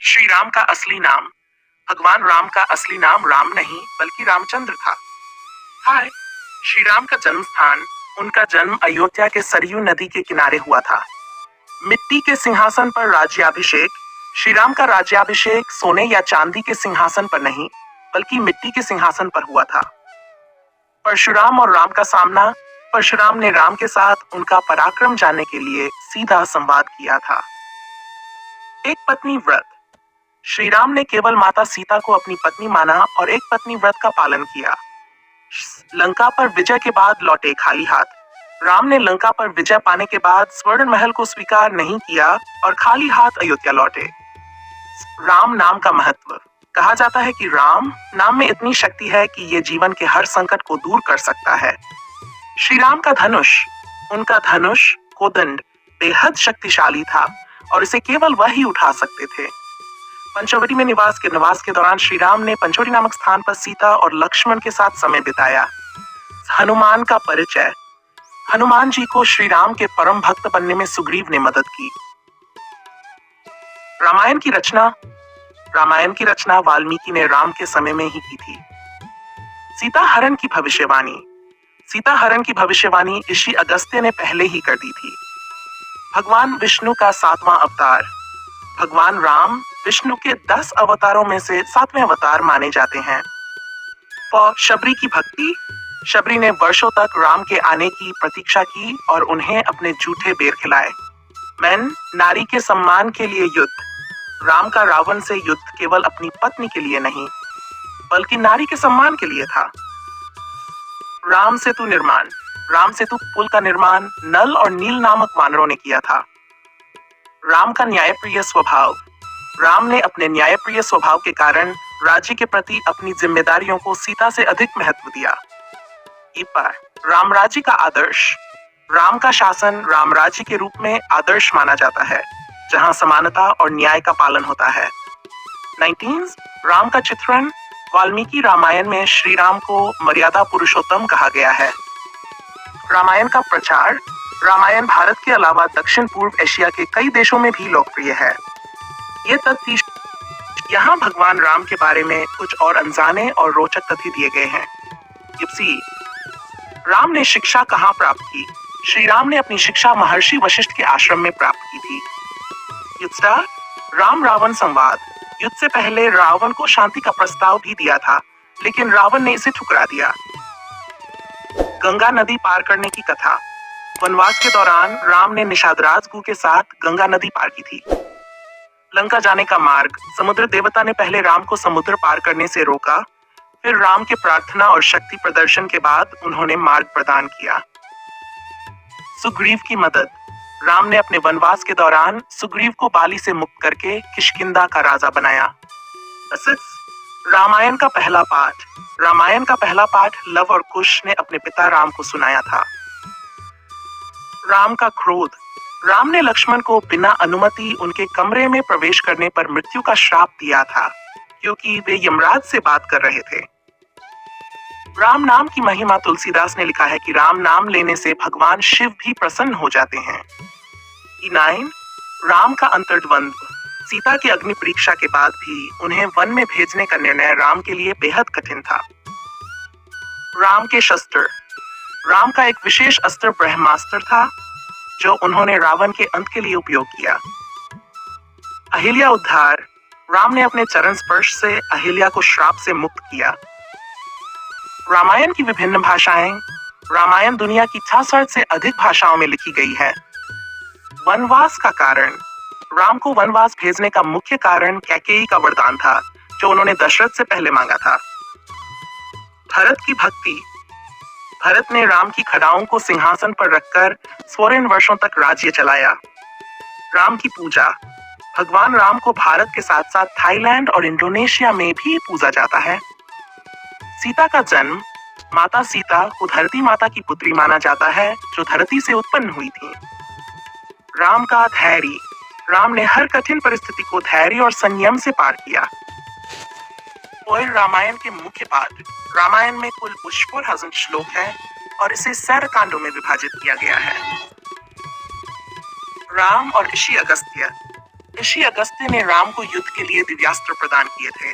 श्री राम का असली नाम। भगवान राम का असली नाम राम नहीं बल्कि रामचंद्र था। हाय। श्री राम का जन्म स्थान, उनका जन्म अयोध्या के सरयू नदी के किनारे हुआ था। मिट्टी के सिंहासन पर राज्याभिषेक। श्री राम का राज्याभिषेक सोने या चांदी के सिंहासन पर नहीं बल्कि मिट्टी के सिंहासन पर हुआ था। परशुराम और राम का सामना। परशुराम ने राम के साथ उनका पराक्रम जानने के लिए सीधा संवाद किया था। एक पत्नी व्रत। श्री राम ने केवल माता सीता को अपनी पत्नी माना और एक पत्नी व्रत का पालन किया। लंका पर विजय के बाद लौटे खाली हाथ। राम ने लंका पर विजय पाने के बाद स्वर्ण महल को स्वीकार नहीं किया और खाली हाथ अयोध्या लौटे। राम नाम का महत्व। कहा जाता है कि राम नाम में इतनी शक्ति है कि ये जीवन के हर संकट को दूर कर सकता है। श्री राम का धनुष। उनका धनुष कोदंड बेहद शक्तिशाली था और इसे केवल वह ही उठा सकते थे। पंचवटी में निवास के दौरान श्री राम ने पंचवटी नामक स्थान पर सीता और लक्ष्मण के साथ समय बिताया। हनुमान का परिचय। हनुमान जी को श्री राम के परम भक्त बनने में सुग्रीव ने मदद की। रामायण की रचना। रामायण की रचना वाल्मीकि ने राम के समय में ही की थी। सीता हरण की भविष्यवाणी। सीता हरण की भविष्यवाणी ऋषि अगस्त्य ने पहले ही कर दी थी। भगवान विष्णु का 7वां अवतार। भगवान राम विष्णु के 10 अवतारों में से 7वें अवतार माने जाते हैं। शबरी की भक्ति। शबरी ने वर्षों तक राम के आने की प्रतीक्षा की और उन्हें अपने जूठे बेर खिलाए। नारी के सम्मान के लिए युद्ध। राम का रावण से युद्ध केवल अपनी पत्नी के लिए नहीं बल्कि नारी के सम्मान के लिए था। राम सेतु निर्माण। राम सेतु पुल का निर्माण नल और नील नामक वानरों ने किया था। राम का न्यायप्रिय स्वभाव। राम ने अपने न्यायप्रिय स्वभाव के कारण राज्य के प्रति अपनी जिम्मेदारियों को सीता से अधिक महत्व दिया। राम राज्य का आदर्श। राम का शासन राम राज्य के रूप में आदर्श माना जाता है जहां समानता और न्याय का पालन होता है। 19 राम का चित्रण। वाल्मीकि रामायण में श्री राम को मर्यादा पुरुषोत्तम कहा गया है। रामायण का प्रचार। रामायण भारत के अलावा दक्षिण पूर्व एशिया के कई देशों में भी लोकप्रिय है। ये तथ्य यहाँ भगवान राम के बारे में कुछ और अनजाने और रोचक तथ्य दिए गए हैं। राम ने शिक्षा कहाँ प्राप्त की? श्री राम ने अपनी शिक्षा महर्षि वशिष्ठ के आश्रम में प्राप्त की थी। राम रावण संवाद। युद्ध से पहले रावण को शांति का प्रस्ताव भी दिया था लेकिन रावण ने इसे ठुकरा दिया। गंगा नदी पार करने की कथा। वनवास के दौरान राम ने निषादराज गु के साथ गंगा नदी पार की थी। लंका जाने का मार्ग। समुद्र देवता ने पहले राम को समुद्र पार करने से रोका, फिर राम के प्रार्थना और शक्ति प्रदर्शन के बाद उन्होंने मार्ग प्रदान किया। सुग्रीव की मदद। राम ने अपने वनवास के दौरान सुग्रीव को बाली से मुक्त करके किष्किंधा का राजा बनाया। रामायण का पहला पाठ। रामायण का पहला पाठ लव और कुश ने अपने पिता राम को सुनाया था। राम का क्रोध। राम ने लक्ष्मण को बिना अनुमति उनके कमरे में प्रवेश करने पर मृत्यु का श्राप दिया था क्योंकि वे यमराज से बात कर रहे थे। राम नाम की महिमा। तुलसीदास ने लिखा है कि राम नाम लेने से भगवान शिव भी प्रसन्न हो जाते हैं। 9 राम का अंतर्द्वंद्व। सीता की अग्नि परीक्षा के बाद भी उन्हें वन में भेजने का निर्णय राम के लिए बेहद कठिन था। राम के शस्त्र। राम का एक विशेष अस्त्र ब्रह्मास्त्र था जो उन्होंने रावण के अंत के लिए उपयोग किया। अहिल्या उद्धार। राम ने अपने चरण स्पर्श से अहिल्या को श्राप से मुक्त किया। रामायण की विभिन्न भाषाएं। रामायण दुनिया की 66 से अधिक भाषाओं में लिखी गई है। वनवास का कारण। राम को वनवास भेजने का मुख्य कारण कैकेयी का वरदान था जो उन्होंने दशरथ से पहले मांगा था। भरत की भक्ति। भरत ने राम की खड़ाओं को सिंहासन पर रखकर 14 वर्षों तक राज्य चलाया। राम की पूजा। भगवान राम को भारत के साथ साथ थाईलैंड और इंडोनेशिया में भी पूजा जाता है। सीता का जन्म। माता सीता को धरती माता की पुत्री माना जाता है जो धरती से उत्पन्न हुई थी। राम का धैर्य। राम ने हर कठिन परिस्थिति को धैर्य और संयम से पार किया। रामायण के मुख्य पाठ। रामायण में कुल 4000 श्लोक है और इसे 7 कांडों में विभाजित किया गया है। राम और ऋषि अगस्त्य। ऋषि अगस्त्य ने राम को युद्ध के लिए दिव्यास्त्र प्रदान किए थे।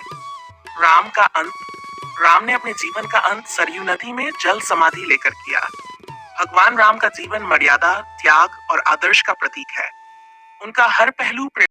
राम का अंत राम ने अपने जीवन का अंत सरयू नदी में जल समाधि लेकर किया। भगवान राम का जीवन मर्यादा, त्याग और आदर्श का प्रतीक है। उनका हर पहलू